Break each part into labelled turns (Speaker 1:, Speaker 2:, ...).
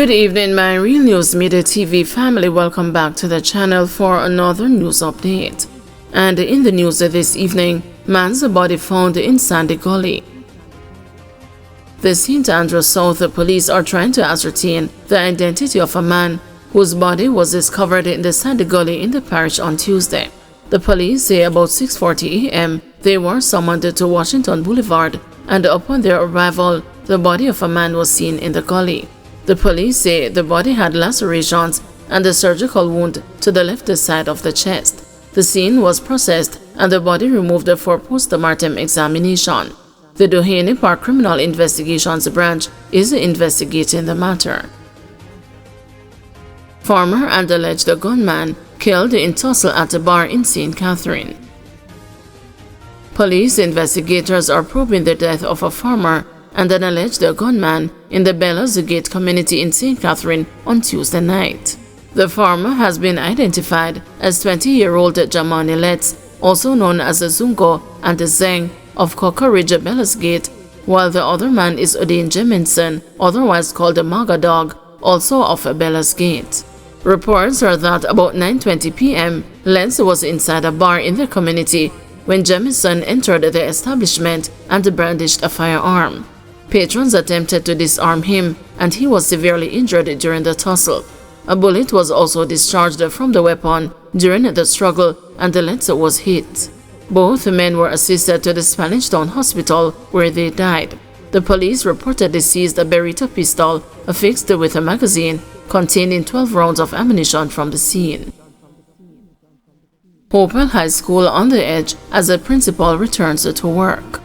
Speaker 1: Good evening, my Real News Midday TV family. Welcome back to the channel for another news update. And in the news this evening, man's body found in Sandy Gully. The St. Andrews South police are trying to ascertain the identity of a man whose body was discovered in the Sandy Gully in the parish on Tuesday. The police say about 6:40 a.m. they were summoned to Washington Boulevard, and upon their arrival, the body of a man was seen in the gully. The police say the body had lacerations and a surgical wound to the left side of the chest. The scene was processed and the body removed for post-mortem examination. The Doheny Park Criminal Investigations Branch is investigating the matter. Former and alleged gunman killed in tussle at a bar in St. Catherine. Police investigators are probing the death of a farmer and an alleged gunman in the Bellows Gate community in St. Catherine on Tuesday night. The farmer has been identified as 20-year-old Jamani Letts, also known as Zungo and Zeng of Coco Ridge Bellows Gate, while the other man is Odin Jeminson, otherwise called the Maga Dog, also of Bellows Gate. Reports are that about 9:20 p.m., Letts was inside a bar in the community when Jeminson entered the establishment and brandished a firearm. Patrons attempted to disarm him, and he was severely injured during the tussle. A bullet was also discharged from the weapon during the struggle, and Letts was hit. Both men were assisted to the Spanish Town Hospital, where they died. The police reportedly seized a Beretta pistol affixed with a magazine containing 12 rounds of ammunition from the scene. Hopewell High School on the edge as a principal returns to work.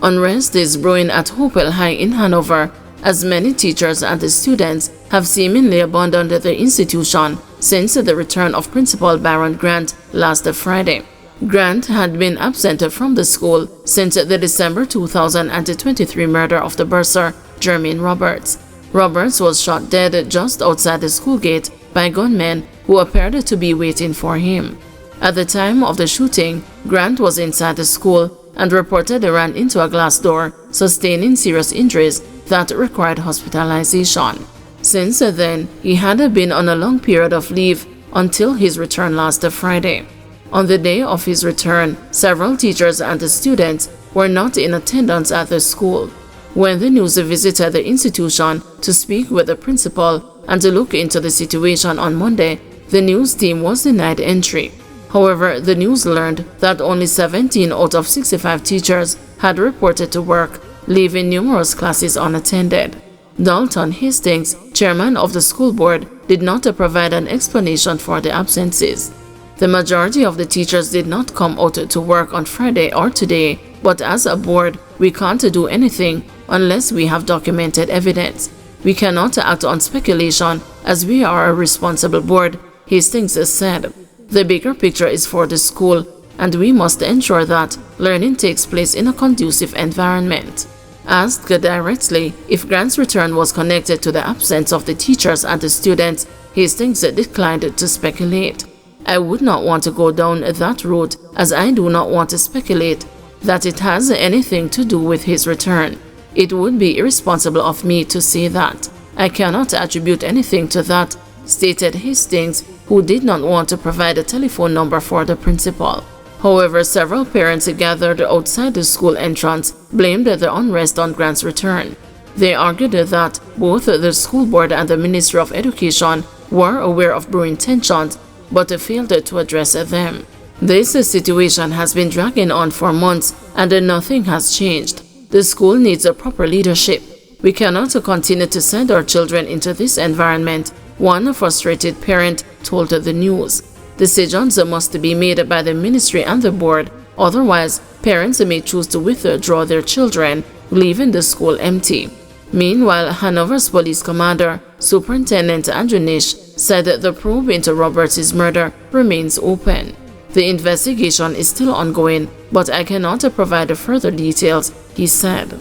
Speaker 1: Unrest is brewing at Hopewell High in Hanover, as many teachers and students have seemingly abandoned the institution since the return of Principal Baron Grant last Friday. Grant had been absent from the school since the December 2023 murder of the bursar Jermaine Roberts. Roberts was shot dead just outside the school gate by gunmen who appeared to be waiting for him. At the time of the shooting, Grant was inside the school and reportedly ran into a glass door, sustaining serious injuries that required hospitalization. Since then, he had been on a long period of leave until his return last Friday. On the day of his return, several teachers and students were not in attendance at the school. When the news visited the institution to speak with the principal and to look into the situation on Monday, the news team was denied entry. However, the news learned that only 17 out of 65 teachers had reported to work, leaving numerous classes unattended. Dalton Hastings, chairman of the school board, did not provide an explanation for the absences. The majority of the teachers did not come out to work on Friday or today, but as a board, we can't do anything unless we have documented evidence. We cannot act on speculation as we are a responsible board, Hastings said. The bigger picture is for the school, and we must ensure that learning takes place in a conducive environment. Asked directly if Grant's return was connected to the absence of the teachers and the students, Hastings declined to speculate. I would not want to go down that route, as I do not want to speculate that it has anything to do with his return. It would be irresponsible of me to say that. I cannot attribute anything to that, stated Hastings, who did not want to provide a telephone number for the principal. However, several parents gathered outside the school entrance blamed the unrest on Grant's return. They argued that both the school board and the Ministry of Education were aware of brewing tensions, but failed to address them. This situation has been dragging on for months, and nothing has changed. The school needs a proper leadership. We cannot continue to send our children into this environment, one frustrated parent told the news. Decisions must be made by the ministry and the board, otherwise parents may choose to withdraw their children, leaving the school empty. Meanwhile, Hanover's police commander, Superintendent Andrew Nish, said the probe into Roberts' murder remains open. The investigation is still ongoing, but I cannot provide further details, he said.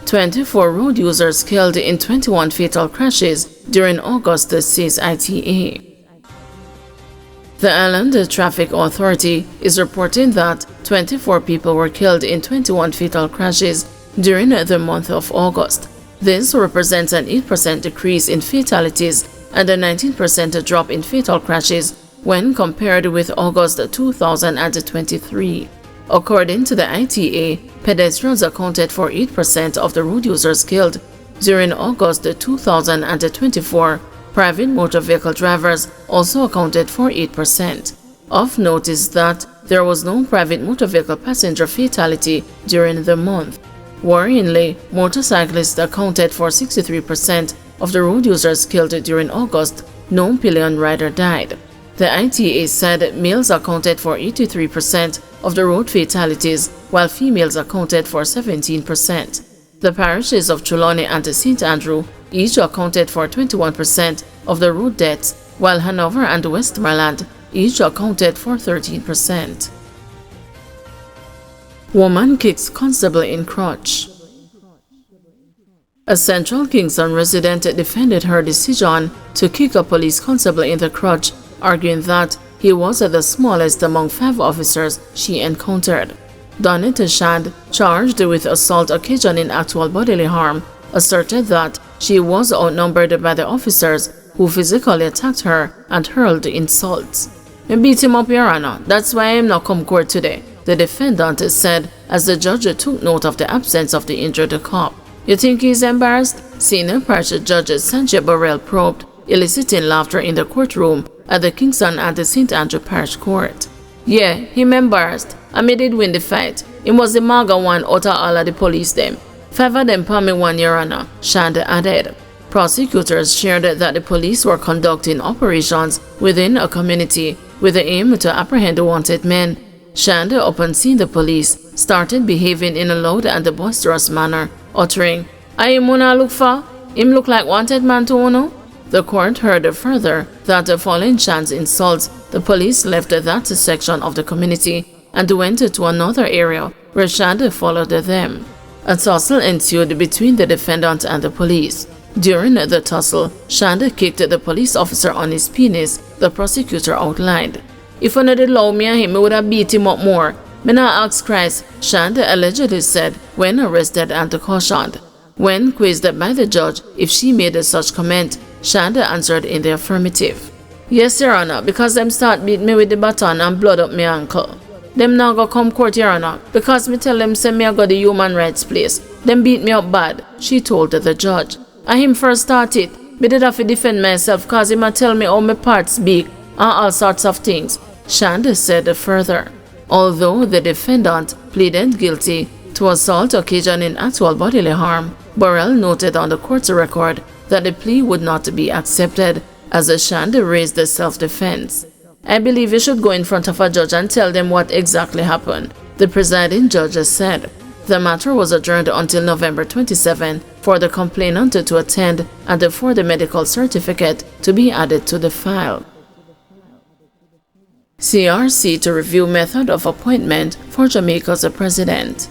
Speaker 1: 24 road users killed in 21 fatal crashes during August, says ITA. The Island Traffic Authority is reporting that 24 people were killed in 21 fatal crashes during the month of August. This represents an 8% decrease in fatalities and a 19% drop in fatal crashes when compared with August 2023. According to the ITA, pedestrians accounted for 8% of the road users killed. During August 2024, private motor vehicle drivers also accounted for 8%. Of note is that there was no private motor vehicle passenger fatality during the month. Worryingly, motorcyclists accounted for 63% of the road users killed during August. No pillion rider died. The ITA said males accounted for 83% of the road fatalities, while females accounted for 17%. The parishes of Trelawney and St. Andrew each accounted for 21% of the road deaths, while Hanover and Westmoreland each accounted for 13%. Woman kicks constable in crotch. A Central Kingston resident defended her decision to kick a police constable in the crotch, arguing that he was the smallest among 5 officers she encountered. Donetta Shand, charged with assault occasioning actual bodily harm, asserted that she was outnumbered by the officers who physically attacked her and hurled insults. "I beat him up, Your Honor. That's why I'm not come court today," the defendant said as the judge took note of the absence of the injured cop. "You think he's embarrassed?" Senior Parish Judge Sanjay Burrell probed, eliciting laughter in the courtroom at the Kingston and the St. Andrew Parish Court. "Yeah, him embarrassed. I me did win the fight. Him was the maga one out of all of the police them. 5 of them palm me one, Your Honor," Shand added. Prosecutors shared that the police were conducting operations within a community with the aim to apprehend wanted men. Shand, upon seeing the police, started behaving in a loud and boisterous manner, uttering, "I am wanna look for? Him look like wanted man to uno?" The court heard further that following Shand's insults, the police left that section of the community and went to another area where Shand followed them. A tussle ensued between the defendant and the police. During the tussle, Shand kicked the police officer on his penis, the prosecutor outlined. "If I did allow me and him, I would have beat him up more. Me not ask Christ," Shand allegedly said when arrested and cautioned. When quizzed by the judge if she made such comment, Shand answered in the affirmative. "Yes, Your Honor, because them start beat me with the baton and blood up my ankle. Them now go come court, Your Honor, because me tell them send me I go the human rights place. Them beat me up bad," she told the judge. "I him first started. Me did have to defend myself cause him a tell me how my parts big and all sorts of things," Shand said further. Although the defendant pleaded guilty to assault occasioning actual bodily harm, Burrell noted on the court's record that the plea would not be accepted as Shand raised the self-defense. "I believe you should go in front of a judge and tell them what exactly happened," the presiding judge said. The matter was adjourned until November 27 for the complainant to attend and for the medical certificate to be added to the file. CRC to review method of appointment for Jamaica's president.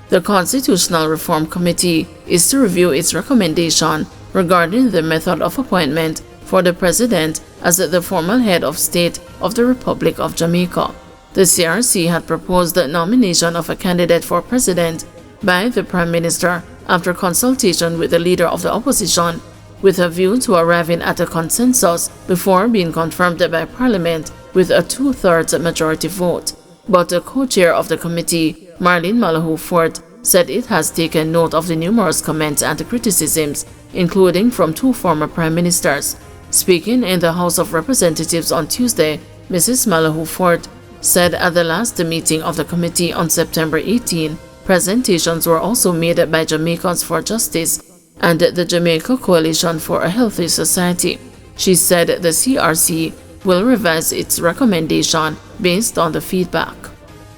Speaker 1: The Constitutional Reform Committee is to review its recommendation regarding the method of appointment for the president as the formal head of state of the Republic of Jamaica. The CRC had proposed the nomination of a candidate for president by the Prime Minister after consultation with the leader of the opposition, with a view to arriving at a consensus before being confirmed by Parliament with a 2/3 majority vote. But the co-chair of the committee, Marlene Malahoo Fort, said it has taken note of the numerous comments and criticisms, including from 2 former prime ministers. Speaking in the House of Representatives on Tuesday, Mrs. Malahoo Fort said at the last meeting of the committee on September 18, presentations were also made by Jamaicans for Justice and the Jamaica Coalition for a Healthy Society. She said the CRC will revise its recommendation based on the feedback.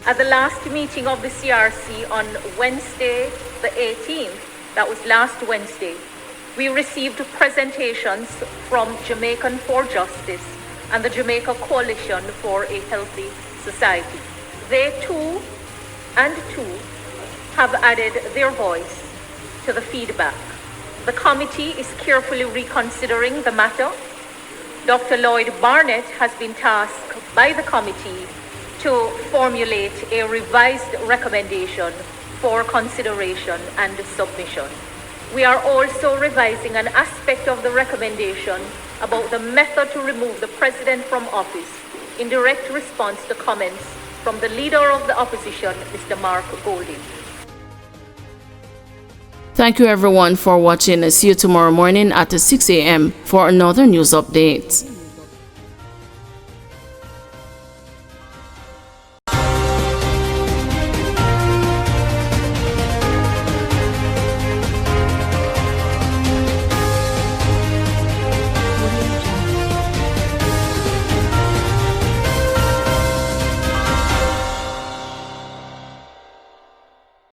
Speaker 2: At the last meeting of the CRC on Wednesday, the 18th, that was last Wednesday, we received presentations from Jamaican for Justice and the Jamaica Coalition for a Healthy Society. They too have added their voice to the feedback. The committee is carefully reconsidering the matter. Dr. Lloyd Barnett has been tasked by the committee to formulate a revised recommendation for consideration and submission. We are also revising an aspect of the recommendation about the method to remove the president from office in direct response to comments from the leader of the opposition, Mr. Mark Golding.
Speaker 1: Thank you everyone for watching. See you tomorrow morning at 6 a.m. for another news update.